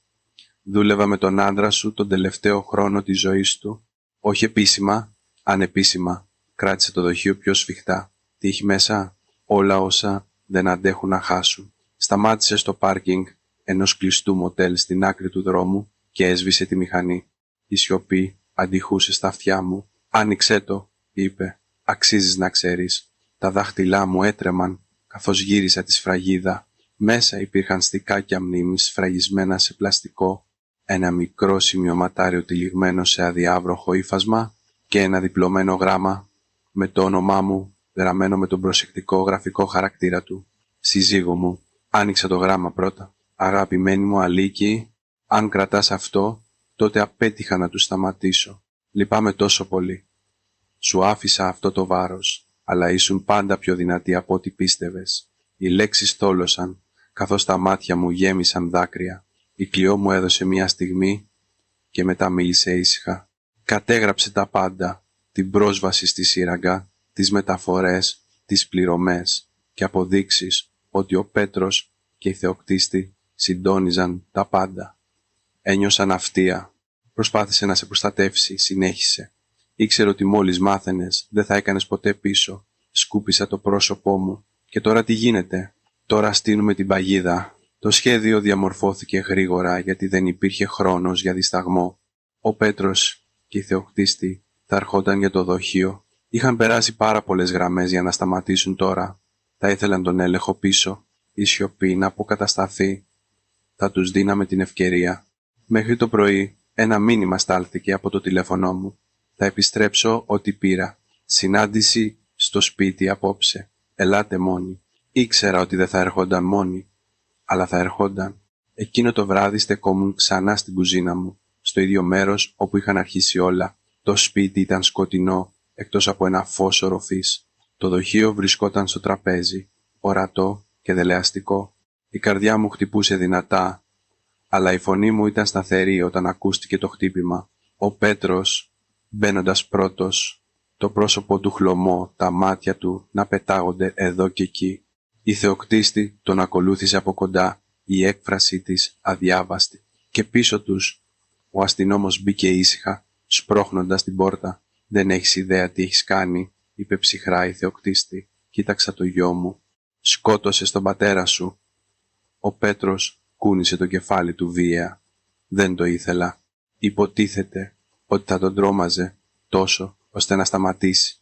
«Δούλευα με τον άντρα σου τον τελευταίο χρόνο της ζωής του. Όχι επίσημα, ανεπίσημα». Κράτησε το δοχείο πιο σφιχτά. «Τι έχει μέσα?» «Όλα όσα δεν αντέχουν να χάσουν». Σταμάτησε στο πάρκινγκ ενός κλειστού μοτέλ στην άκρη του δρόμου και έσβησε τη μηχανή. Η σιωπή αντιχούσε στα αυτιά μου. «Άνοιξέ το», είπε. «Αξίζεις να ξέρεις». Τα δάχτυλά μου έτρεμαν καθώς γύρισα τη σφραγίδα. Μέσα υπήρχαν στικάκια μνήμης σφραγισμένα σε πλαστικό, ένα μικρό σημειωματάριο τυλιγμένο σε αδιάβροχο ύφασμα και ένα διπλωμένο γράμμα με το όνομά μου γραμμένο με τον προσεκτικό γραφικό χαρακτήρα του. «Σύζυγό μου». Άνοιξα το γράμμα πρώτα. «Αγαπημένη μου Αλίκη, αν κρατάς αυτό, τότε απέτυχα να του σταματήσω. Λυπάμαι τόσο πολύ. Σου άφησα αυτό το βάρος, αλλά ήσουν πάντα πιο δυνατή από ό,τι πίστευες». Οι λέξεις θόλωσαν, καθώς τα μάτια μου γέμισαν δάκρυα. Η Κλειό μου έδωσε μια στιγμή και μετά μίλησε ήσυχα. «Κατέγραψε τα πάντα, την πρόσβαση στη σύραγγα, τις μεταφορές, τις πληρωμές και αποδείξεις ότι ο Πέτρος και η Θεοκτίστη συντόνιζαν τα πάντα». Ένιωσα ναυτία. Προσπάθησε να σε προστατεύσει, συνέχισε. «Ήξερε ότι μόλις μάθαινες δεν θα έκανες ποτέ πίσω». Σκούπισα το πρόσωπό μου. «Και τώρα τι γίνεται?» «Τώρα στείνουμε την παγίδα». Το σχέδιο διαμορφώθηκε γρήγορα γιατί δεν υπήρχε χρόνος για δισταγμό. Ο Πέτρος και η Θεοκτίστη θα ερχόταν για το δοχείο. Είχαν περάσει πάρα πολλές γραμμές για να σταματήσουν τώρα. Θα ήθελαν τον έλεγχο πίσω, η σιωπή να αποκατασταθεί. Θα τους δίναμε την ευκαιρία. Μέχρι το πρωί ένα μήνυμα στάλθηκε από το τηλέφωνό μου. «Θα επιστρέψω ό,τι πήρα. Συνάντηση στο σπίτι απόψε. Ελάτε μόνοι». Ήξερα ότι δεν θα ερχόνταν μόνοι, αλλά θα ερχόνταν. Εκείνο το βράδυ στεκόμουν ξανά στην κουζίνα μου, στο ίδιο μέρος όπου είχαν αρχίσει όλα. Το σπίτι ήταν σκοτεινό, εκτός από ένα φως οροφής. Το δοχείο βρισκόταν στο τραπέζι, ορατό και δελεαστικό. Η καρδιά μου χτυπούσε δυνατά, αλλά η φωνή μου ήταν σταθερή όταν ακούστηκε το χτύπημα. Ο Πέτρος, μπαίνοντας πρώτος, το πρόσωπο του χλωμό, τα μάτια του να πετάγονται εδώ και εκεί. Η Θεοκτίστη τον ακολούθησε από κοντά, η έκφρασή της αδιάβαστη. Και πίσω τους ο αστυνόμος μπήκε ήσυχα, σπρώχνοντας την πόρτα. «Δεν έχεις ιδέα τι έχεις κάνει», είπε ψυχρά η Θεοκτίστη. «Κοίταξα το γιο μου. Σκότωσες τον πατέρα σου». Ο Πέτρος κούνησε το κεφάλι του βία. «Δεν το ήθελα. Υποτίθεται ότι θα τον τρόμαζε τόσο ώστε να σταματήσει».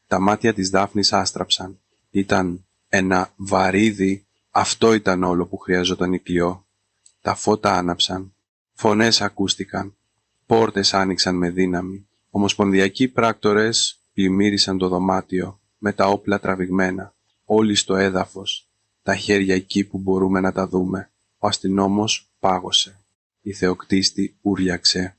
Τα μάτια της Δάφνης άστραψαν. Ήταν ένα βαρύδι. Αυτό ήταν όλο που χρειαζόταν η Κλειό. Τα φώτα άναψαν. Φωνές ακούστηκαν. Πόρτες άνοιξαν με δύναμη. Ομοσπονδιακοί πράκτορες πλημμύρισαν το δωμάτιο με τα όπλα τραβηγμένα. Όλοι στο έδαφος. Τα χέρια εκεί που μπορούμε να τα δούμε. Ο αστυνόμος πάγωσε. Η Θεοκτίστη ούρλιαξε.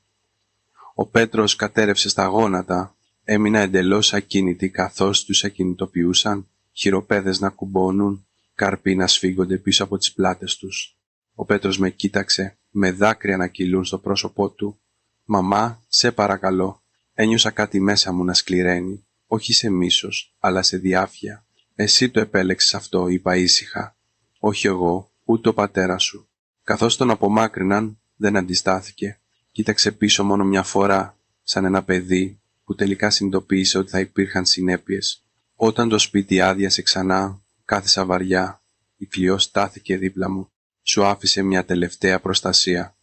Ο Πέτρος κατέρευσε στα γόνατα. Έμεινα εντελώς ακίνητη καθώς τους ακινητοποιούσαν, χειροπέδες να κουμπώνουν, καρποί να σφίγγονται πίσω από τις πλάτες τους. Ο Πέτρος με κοίταξε, με δάκρυα να κυλούν στο πρόσωπό του. «Μαμά, σε παρακαλώ». Ένιωσα κάτι μέσα μου να σκληραίνει, όχι σε μίσος, αλλά σε διάφια. «Εσύ το επέλεξες αυτό», είπα ήσυχα. «Όχι εγώ. ούτε ο πατέρας σου. Καθώς τον απομάκρυναν, δεν αντιστάθηκε. Κοίταξε πίσω μόνο μια φορά, σαν ένα παιδί που τελικά συνειδητοποίησε ότι θα υπήρχαν συνέπειες. Όταν το σπίτι άδειασε ξανά, κάθισα βαριά. Η Κλειό στάθηκε δίπλα μου. Σου άφησε μια τελευταία προστασία.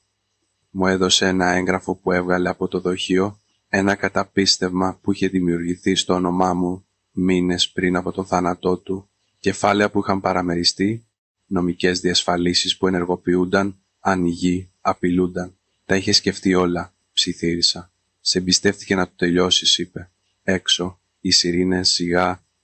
Μου έδωσε ένα έγγραφο που έβγαλε από το δοχείο, ένα καταπίστευμα που είχε δημιουργηθεί στο όνομά μου μήνες πριν από τον θάνατό του, κεφάλαια που είχαν παραμεριστεί, νομικές διασφαλίσεις που ενεργοποιούνταν αν η γη απειλούνταν. Τα είχε σκεφτεί όλα, ψιθύρισα. Σε εμπιστεύτηκε να το τελειώσεις, είπε. Έξω, οι σιρήνες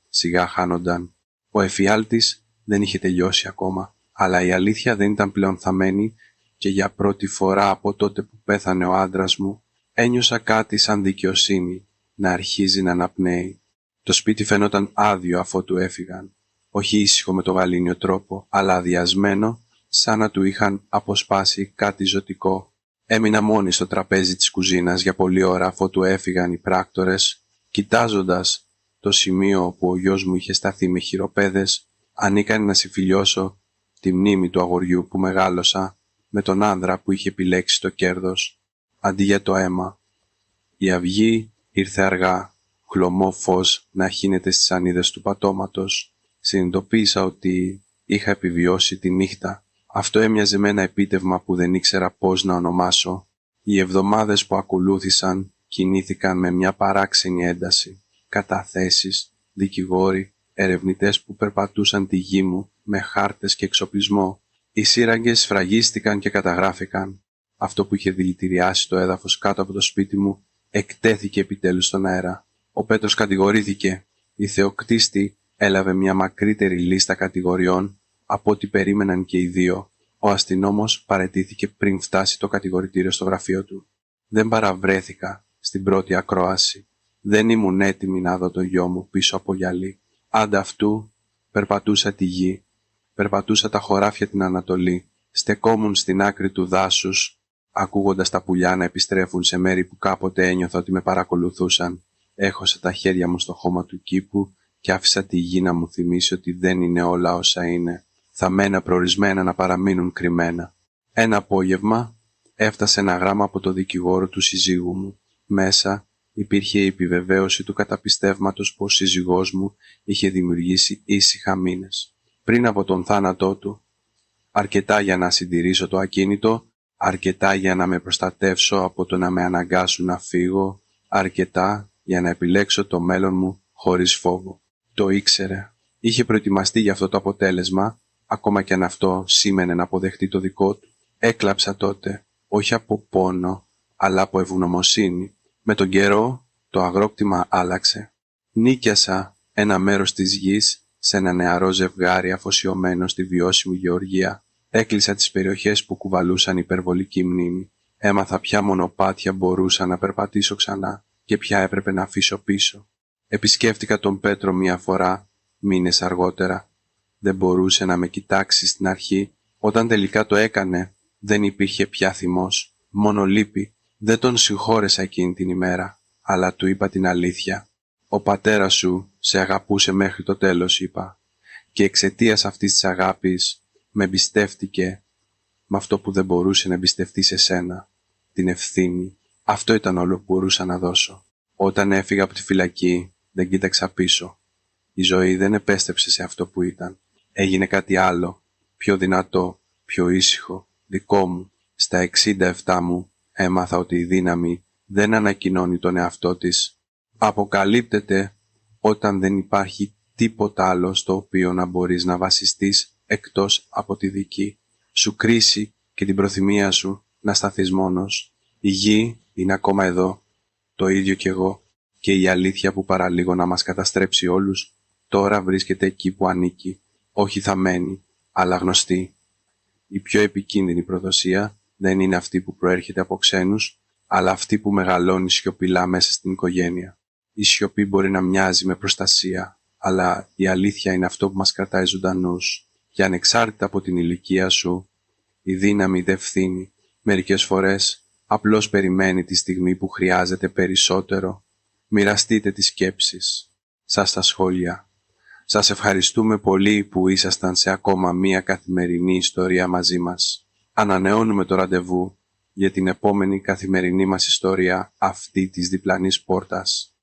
σιγά χάνονταν. Ο εφιάλτης δεν είχε τελειώσει ακόμα, αλλά η αλήθεια δεν ήταν πλέον θαμμένη και για πρώτη φορά από τότε που πέθανε ο άντρας μου, ένιωσα κάτι σαν δικαιοσύνη να αρχίζει να αναπνέει. Το σπίτι φαινόταν άδειο αφότου έφυγαν. Όχι ήσυχο με το γαλήνιο τρόπο, αλλά αδιασμένο, σαν να του είχαν αποσπάσει κάτι ζωτικό. Έμεινα μόνη στο τραπέζι της κουζίνας για πολλή ώρα αφότου έφυγαν οι πράκτορες, κοιτάζοντας το σημείο όπου ο γιος μου είχε σταθεί με χειροπέδες, ανίκανε να συμφιλιώσω τη μνήμη του αγοριού που μεγάλωσα με τον άνδρα που είχε επιλέξει το κέρδος, αντί για το αίμα. Η αυγή ήρθε αργά, χλωμό φως να χύνεται στις ανίδες του πατώματος. Συνειδητοποίησα ότι είχα επιβιώσει τη νύχτα. Αυτό έμοιαζε με ένα επίτευγμα που δεν ήξερα πώς να ονομάσω. Οι εβδομάδες που ακολούθησαν κινήθηκαν με μια παράξενη ένταση. Καταθέσεις, δικηγόροι, ερευνητές που περπατούσαν τη γη μου με χάρτες και εξοπλισμό. Οι σύραγγες σφραγίστηκαν και καταγράφηκαν. Αυτό που είχε δηλητηριάσει το έδαφος κάτω από το σπίτι μου εκτέθηκε επιτέλους στον αέρα. Ο Πέτρος κατηγορήθηκε. Η θεοκτίστη έλαβε μια μακρύτερη λίστα κατηγοριών από ό,τι περίμεναν και οι δύο. Ο αστυνόμος παραιτήθηκε πριν φτάσει το κατηγορητήριο στο γραφείο του. Δεν παραβρέθηκα στην πρώτη ακρόαση. Δεν ήμουν έτοιμη να δω το γιο μου πίσω από γυαλί. Ανταυτού περπατούσα τη γη. Περπατούσα τα χωράφια την Ανατολή. Στεκόμουν στην άκρη του δάσους, ακούγοντας τα πουλιά να επιστρέφουν σε μέρη που κάποτε ένιωθα ότι με παρακολουθούσαν. Έχωσα τα χέρια μου στο χώμα του κήπου και άφησα τη γη να μου θυμίσει ότι δεν είναι όλα όσα είναι. Θα μένα προορισμένα να παραμείνουν κρυμμένα. Ένα απόγευμα έφτασε ένα γράμμα από το δικηγόρο του συζύγου μου. Μέσα υπήρχε η επιβεβαίωση του καταπιστεύματος πως ο σύζυγός μου είχε δημιουργήσει ήσυχα μήνες πριν από τον θάνατό του. Αρκετά για να συντηρήσω το ακίνητο, αρκετά για να με προστατεύσω από το να με αναγκάσουν να φύγω, αρκετά για να επιλέξω το μέλλον μου χωρίς φόβο. Το ήξερε. Είχε προετοιμαστεί για αυτό το αποτέλεσμα, ακόμα και αν αυτό σήμαινε να αποδεχτεί το δικό του. Έκλαψα τότε, όχι από πόνο, αλλά από ευγνωμοσύνη. Με τον καιρό, το αγρόκτημα άλλαξε. Νίκιασα ένα μέρος της γης σε ένα νεαρό ζευγάρι αφοσιωμένο στη βιώσιμη γεωργία. Έκλεισα τις περιοχές που κουβαλούσαν υπερβολική μνήμη. Έμαθα ποια μονοπάτια μπορούσα να περπατήσω ξανά και ποια έπρεπε να αφήσω πίσω. Επισκέφτηκα τον Πέτρο μία φορά, μήνες αργότερα. Δεν μπορούσε να με κοιτάξει στην αρχή. Όταν τελικά το έκανε, δεν υπήρχε πια θυμός, μόνο λύπη. Δεν τον συγχώρεσα εκείνη την ημέρα, αλλά του είπα την αλήθεια. Ο πατέρας σου σε αγαπούσε μέχρι το τέλος, είπα, και εξαιτίας αυτής της αγάπης με εμπιστεύτηκε με αυτό που δεν μπορούσε να εμπιστευτεί σε σένα, την ευθύνη. Αυτό ήταν όλο που μπορούσα να δώσω. Όταν έφυγα από τη φυλακή, δεν κοίταξα πίσω. Η ζωή δεν επέστρεψε σε αυτό που ήταν. Έγινε κάτι άλλο, πιο δυνατό, πιο ήσυχο, δικό μου. Στα 67 μου έμαθα ότι η δύναμη δεν ανακοινώνει τον εαυτό της. Αποκαλύπτεται όταν δεν υπάρχει τίποτα άλλο στο οποίο να μπορείς να βασιστείς εκτός από τη δική σου κρίση και την προθυμία σου να σταθείς μόνος. Η γη είναι ακόμα εδώ, το ίδιο κι εγώ, και η αλήθεια που παραλίγο να μας καταστρέψει όλους τώρα βρίσκεται εκεί που ανήκει, όχι θαμμένη, αλλά γνωστή. Η πιο επικίνδυνη προδοσία δεν είναι αυτή που προέρχεται από ξένους, αλλά αυτή που μεγαλώνει σιωπηλά μέσα στην οικογένεια. Η σιωπή μπορεί να μοιάζει με προστασία, αλλά η αλήθεια είναι αυτό που μας κρατάει ζωντανούς. Και ανεξάρτητα από την ηλικία σου, η δύναμη δεν φθήνει. Μερικές φορές απλώς περιμένει τη στιγμή που χρειάζεται περισσότερο. Μοιραστείτε τις σκέψεις σας στα σχόλια. Σας ευχαριστούμε πολύ που ήσασταν σε ακόμα μία καθημερινή ιστορία μαζί μας. Ανανεώνουμε το ραντεβού για την επόμενη καθημερινή μας ιστορία αυτή της διπλανής πόρτας.